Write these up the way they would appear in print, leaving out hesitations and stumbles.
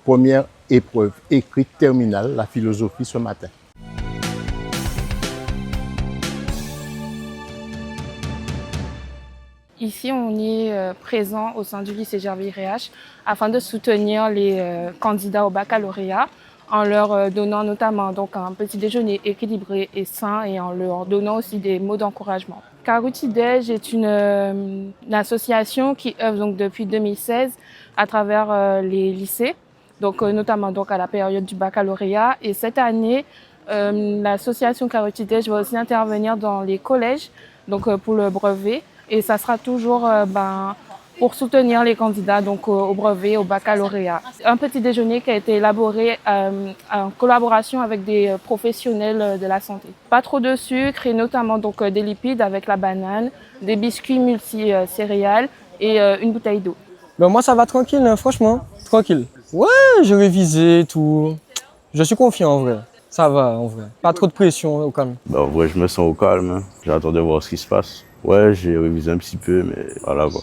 Première épreuve écrite terminale, la philosophie ce matin. Ici, on est présent au sein du lycée Gervais-Réache afin de soutenir les candidats au baccalauréat en leur donnant notamment donc, un petit déjeuner équilibré et sain et en leur donnant aussi des mots d'encouragement. Caroutidej est une association qui œuvre donc, depuis 2016 à travers les lycées, donc, notamment donc, à la période du baccalauréat. Et cette année, l'association Caroutidej va aussi intervenir dans les collèges donc, pour le brevet. Et ça sera toujours pour soutenir les candidats donc, au brevet, au baccalauréat. Un petit déjeuner qui a été élaboré en collaboration avec des professionnels de la santé. Pas trop de sucre et notamment donc, des lipides avec la banane, des biscuits multi-céréales et une bouteille d'eau. Ben moi ça va tranquille, hein, franchement, tranquille. Ouais, j'ai révisé tout. Je suis confiant en vrai. Ça va en vrai. Pas trop de pression, au calme. En vrai, je me sens au calme. Hein. J'attends de voir ce qui se passe. Ouais, j'ai révisé un petit peu, mais voilà quoi.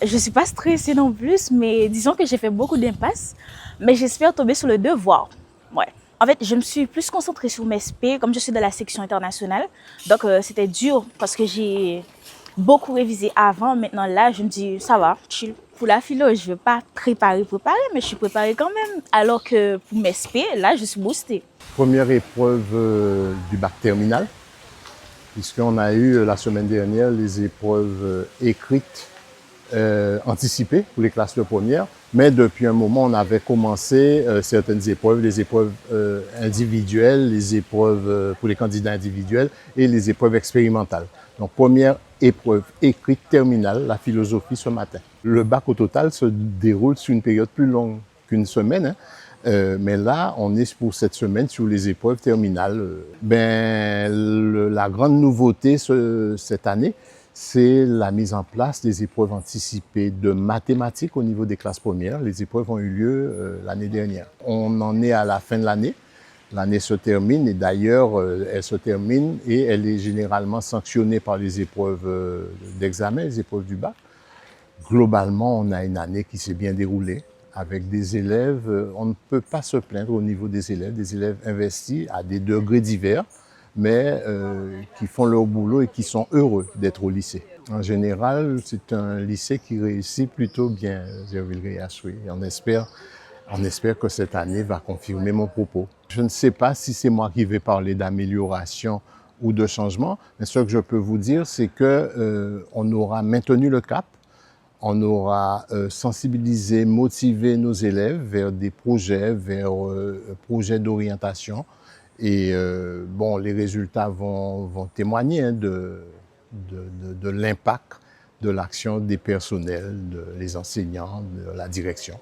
Je ne suis pas stressée non plus, mais disons que j'ai fait beaucoup d'impasses. Mais j'espère tomber sur le devoir. Ouais. En fait, je me suis plus concentrée sur mes SP, comme je suis de la section internationale. Donc, c'était dur parce que j'ai beaucoup révisé avant. Maintenant, là, je me dis, ça va, chill. Pour la philo, je ne veux pas préparer, mais je suis préparée quand même. Alors que pour mes SP, là, je suis boostée. Première épreuve du bac terminal, puisqu'on a eu la semaine dernière les épreuves écrites anticipées pour les classes de première. Mais depuis un moment, on avait commencé certaines épreuves, les épreuves individuelles, les épreuves pour les candidats individuels et les épreuves expérimentales. Donc, première épreuve écrite terminale, la philosophie ce matin. Le bac au total se déroule sur une période plus longue qu'une semaine, hein. Mais là, on est pour cette semaine sur les épreuves terminales. La grande nouveauté cette année, c'est la mise en place des épreuves anticipées de mathématiques au niveau des classes premières. Les épreuves ont eu lieu l'année dernière. On en est à la fin de l'année. L'année se termine et d'ailleurs, elle se termine et elle est généralement sanctionnée par les épreuves d'examen, les épreuves du bac. Globalement, on a une année qui s'est bien déroulée avec des élèves. On ne peut pas se plaindre au niveau des élèves investis à des degrés divers, mais qui font leur boulot et qui sont heureux d'être au lycée. En général, c'est un lycée qui réussit plutôt bien, Gervais-Réache, oui. On espère que cette année va confirmer mon propos. Je ne sais pas si c'est moi qui vais parler d'amélioration ou de changement, mais ce que je peux vous dire, c'est que on aura maintenu le cap. On aura sensibilisé, motivé nos élèves vers des projets, vers projets d'orientation. Et les résultats vont témoigner hein, de l'impact de l'action des personnels, des enseignants, de la direction.